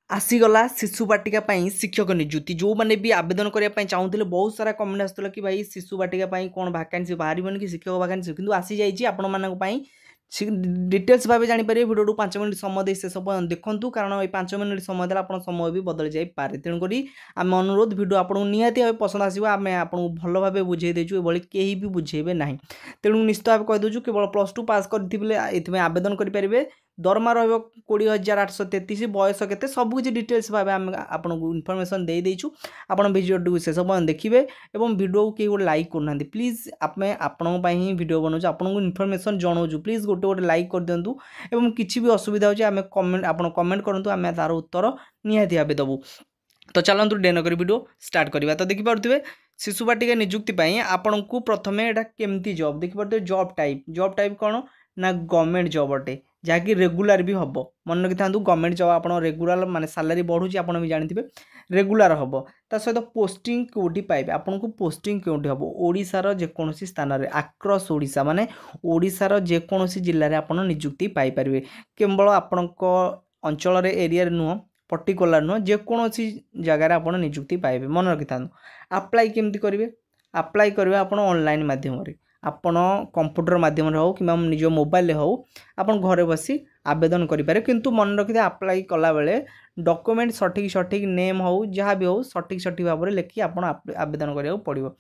आसीगला शिशु बाटिका शिक्षक नियुक्ति जो मैंने भी आवेदन करने चाहूँगे बहुत सारा कमेंट आसाला कि भाई शिशु बाटिका कौन वैकेंसी बाहर कि शिक्षक वैकेंसी कि आसी जाइए आपण मानी डिटेल्स भाव जापर भिडियो 5 मिनट समय दे शेष पर्यटन देखूँ कारण ये 5 मिनट समय देला आप समय भी बदल जापे तेणुक आम अनुरोध भिडियो आपको निहाती भाव पसंद आसो आम आपको भल भाव बुझे देचु ये कहीं भी बुझेबे ना तेणु निश्चित भाव कहीदेचु केवल +2 पास करते आवेदन करेंगे दरमा रहा 20,833 बयस के सबकि डिटेल्स भाव आम आपको इनफर्मेशन दे देचु आप भिडियो शेष पर्यटन देखिए और भिडियो को कहीं गोटे लाइक करना प्लीज आम आपण ही भिडियो बनाऊँ आपको इनफर्मेशन जनाऊँ प्लीज गोटे गोटे लाइक कर दिंतु और किसी भी असुविधा होची आम कमेंट आप कमेंट करूँ आम तार उत्तर निहाती भाव देवु। तो चलतु डेन कर वीडियो स्टार्ट करवा। तो देखिपे शिशु बाटिका नियुक्ति आपन को प्रथम यहाँ केमती जॉब देखिपे जॉब टाइप कौन ना गवर्नमेंट जॉब अटे जहाँकि रेगुलर भी हम मन रखी था गवर्नमेंट जॉब आप रेगुलर माने सैलरी बढ़ुची आप भी जानते रेगुलर हम ता सहित पोस्टिंग कौटी पाइबे आपन को पोस्टिंग कौटी हम ओडिशार जेकोसी स्थान में आक्रस ओडिशा माने ओडिशार जेकोसी जिले में आप नियुक्ति पाइपर केवल आपण अंचल एरिया नुह पर्टिकुलर नुह जेकोसी जगार आप नियुक्ति पाइबे मन रखी था। अप्लाई केमती करेंगे अप्लाई करेंगे आप ऑनलाइन माध्यम आपण कंप्यूटर माध्यम हो कि निज मोबाइल हो आप घरे बसी आवेदन करेंगे किंतु मन रखी अप्लाई कला बेले डॉक्यूमेंट सठिक नेम हो जहाँ भी हो सठिक भाव में लिखी आप आवेदन करा पड़ो।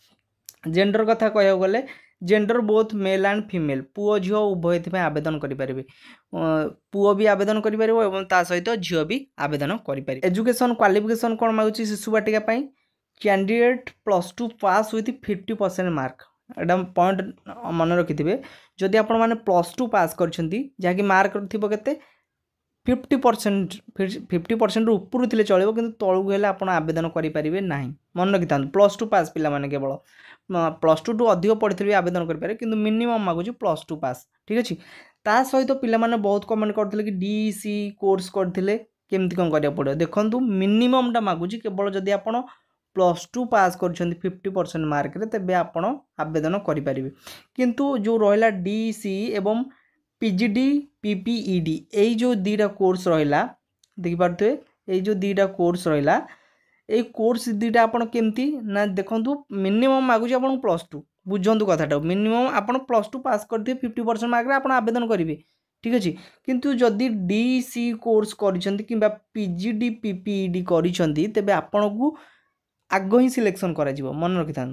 जेंडर कथा कह गले gender both male and female पुओ झील उभय आवेदन करेंगे पुओ भी आवेदन करें ता सहित झील भी आवेदन करें। एजुकेशन क्वालिफिकेशन कौन मांगुची शिशु बाटिका candidate +2 pass with 50% mark Etah point मन रखिथे जदि आपण मैंने +2 पास कर मार्क थी 50% ऊपर थे चलो कि तलू हेल्ले आप आवेदन करेंगे ना मन रखी था +2 पास पिला माने केवल +2 टू अधिक पढ़ी भी आवेदन करेंगे कि मिनिमम मागुची +2 पास ठीक अच्छे। ता सहित पिला माने बहुत कमेंट करते कि DEC कोर्स करते केमती कौन करा पड़ो देखो मिनिममटा मागुची केवल जदि आप +2 पास कर 50% मार्क तेज आप आवेदन करेंगे किंतु जो रहा DEC एवं PGD PPED यही जो दीटा कोर्स रहा देखिपे ये जो दीटा कोर्स रहा ये कोर्स दीटा आप केमती ना देखो मिनिमम मागुच आप +2 बुझंतु कथाटा मिनिमम आप +2 पास करते 50% मार्क आप आवेदन करेंगे ठीक अच्छे किंतु जदि DEC कोर्स कर PGD PPED कर तेज आपण को आग ही सिलेक्शन कर मन रखी था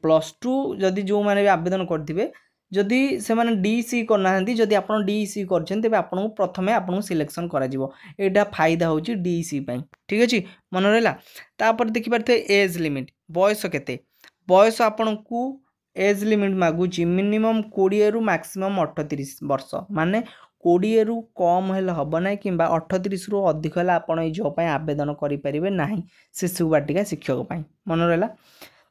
+2 जदि जो मैंने भी आवेदन करेंगे जदि से मैंने DEC करना जदि आप DEC कर आपको प्रथम आपको सिलेक्शन करा फायदा हूँ DEC ठीक अच्छे मन रहा। तापर देखिपे एज लिमिट बयस केते बयस आपण को एज लिमिट मागुची मिनिमम 20 रु मैक्सिमम 38 वर्ष माने 20 रु कम हेल्ले हम ना कि 38 रु अधिक है आप जॉब आवेदन करेंगे ना शिशु बाटिका शिक्षक मन रहा।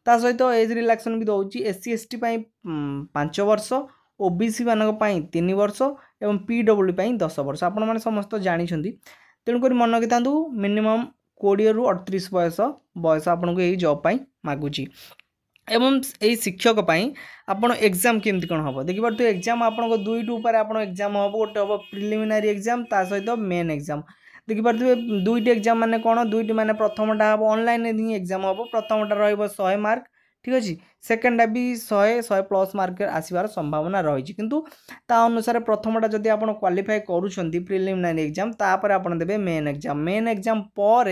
ता सहित एज रिलैक्सन भी दौर SC ST 5 वर्ष OBC मान 3 वर्ष और PW 10 वर्ष आपण मैंने समस्त जानते तेणुक मन रखी था मिनिमम 20 रु 38 बयस आपको यही जॉब मागुची एवं यही शिक्षक आपड़ एग्जाम केमती कौन हम देखिए एग्जाम आप दुईट आप एग्जाम हम गोटे हम प्रिलिमिनारी एग्जाम ता सहित मेन एग्जाम देखिपे दुईट एग्जाम माने कौन दुईट माने प्रथमटा हम ऑनलाइन ही एग्जाम हम प्रथमटा रहा 100 मार्क ठीक अच्छे सेकेंडा भी 100+ मार्क आसबार संभावना रही किंतु ता अनुसार प्रथमटा जदि आप क्वालिफाई करुँच प्रिलिमिनारी एग्जाम तापर आप देवे मेन एग्जाम पर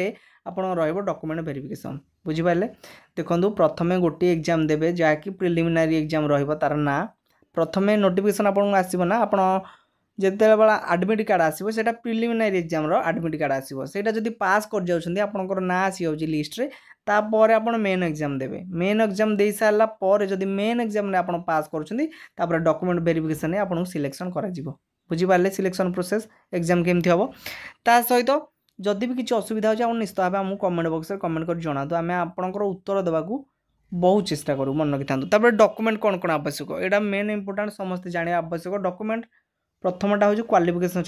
आप डॉक्यूमेंट वेरिफिकेशन बुझिपारे देखो प्रथमे गोटे एग्जाम देवे जहाँकि प्रिलिमिनारी एग्जाम रही ना प्रथमे नोटिफिकेशन आपको आसो ना आप जिते बड़ा एडमिट कार्ड आसो से प्रिलिमिनारी एग्जाम एडमिट कार्ड आसो से जब पास कर जाऊँ आपंकर ना आसी जाऊँगी लिस्ट रे तापर आप मेन एग्जाम देवे मेन एग्जाम दे सारा पर जब मेन एग्जाम आप पास कर डॉक्यूमेंट वेरिफिकेशन आपको सिलेक्शन कर बुझिपारे सिलेक्शन प्रोसेस एग्जाम केमती हम ता सहित जदि भी किसी असुविधा हो निश्चित भाव आमको कमेंट बॉक्स में कमेंट कर जनातु आम आपंकर उत्तर देवाक बहुत चेष्टा करूँ मन रखी था। डॉक्यूमेंट कौन कौन आवश्यक यहाँ मेन इंपोर्टेंट समस्त जाना आवश्यक डॉक्यूमेंट प्रथमटा हूँ क्वालिफिकेशन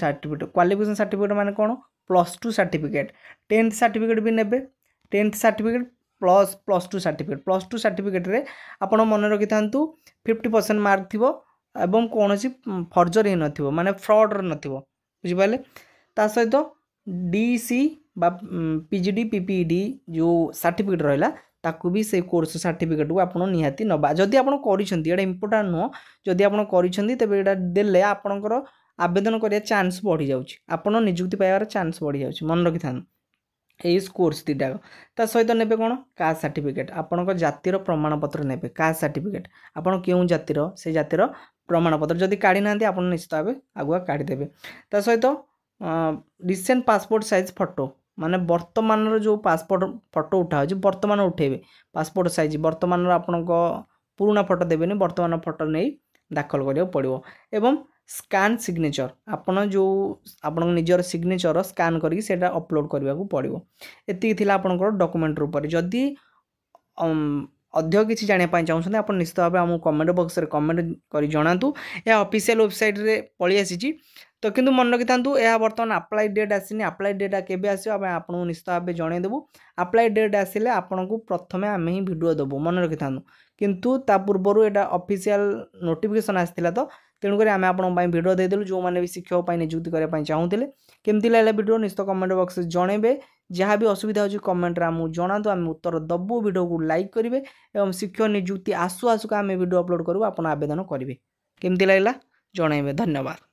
सर्टिफिकेट माने कौन +2 सर्टिफिकेट 10th सर्टिफिकेट भी ने 10th सर्टिफिकेट +2 सर्टिफिकेट +2 सर्टिफिकेट रे आप मन रखी था 50% मार्क थी कौन फर्जरी न माने फ्रॉड न बुझिपारे ता सहित डीसी बा पीजीडी पीपीडी जो सर्टिफिकेट रहा ताकू भी से कोर्स सर्टिफिकेट को आप निहाती नवा जदि आप कर इम्पोर्टाट नुह जदि आप तेज ये देले आपणकर आवेदन करिया चांस बढ़ी जाउछि आपण नियुक्ति पाइबार चांस बढ़ी जाउछि मन रखि था ये कोर्स दुटा ता सहित नेबे कौन कास्ट सर्टिफिकेट आपण जातिर प्रमाणपत्र नेबे कास्ट सर्टिफिकेट आपण क्यों जातिर से जातिर प्रमाणपत्र जदि काढ़ी ना आप निश्चित भाव आगुआ काढ़ीदेवे ता सहित रिसेंट पासपोर्ट साइज फोटो माने वर्तमान जो पासपोर्ट फोटो उठा वर्तमान उठेबे पासपोर्ट साइज वर्तमान आपण पुराना फोटो देवेनि वर्तमान फोटो नहीं दाखल करिया पड़िवो एवं स्कान सिग्नेचर आपण जो आपण निजर सिग्नेचर स्कान करके सेटा अपलोड करने को पड़ो एति थिला आपनकर डॉक्यूमेंट रूप जदि अधिक किसी जानापी चाहते आप निश्चित भाव आम कमेंट बॉक्स रे कमेंट कर जनातु या ऑफिशियल वेबसाइट रे पळी आसी तो किंतु मन रखि था यह बर्तमान अप्लाई डेट आसनी अप्लाई डेट केबे आसो आम आपको निश्चित भाव जनईदेवु अप्लाई डेट आसिले आपन को प्रथमे आम ही वीडियो देवु मन रखि था किंतु ता पूर्व यहाँ ऑफिशियल नोटिफिकेशन आसाला तो तेणुक आम आपन वीडियो देदेलु जो मैंने भी शिक्षक नियुक्ति करने चाहूले केमती लगे वीडियो निश्चित कमेंट बॉक्स जनइबे जहाँ भी असुविधा होची कमेंट रे आमु जणातु आम उत्तर दबु वीडियो को लाइक करेंगे एवं शिक्षक नियुक्ति आसु आसुका आम वीडियो अपलोड करूँ आप आवेदन करेंगे केमती लगे जनइबे धन्यवाद।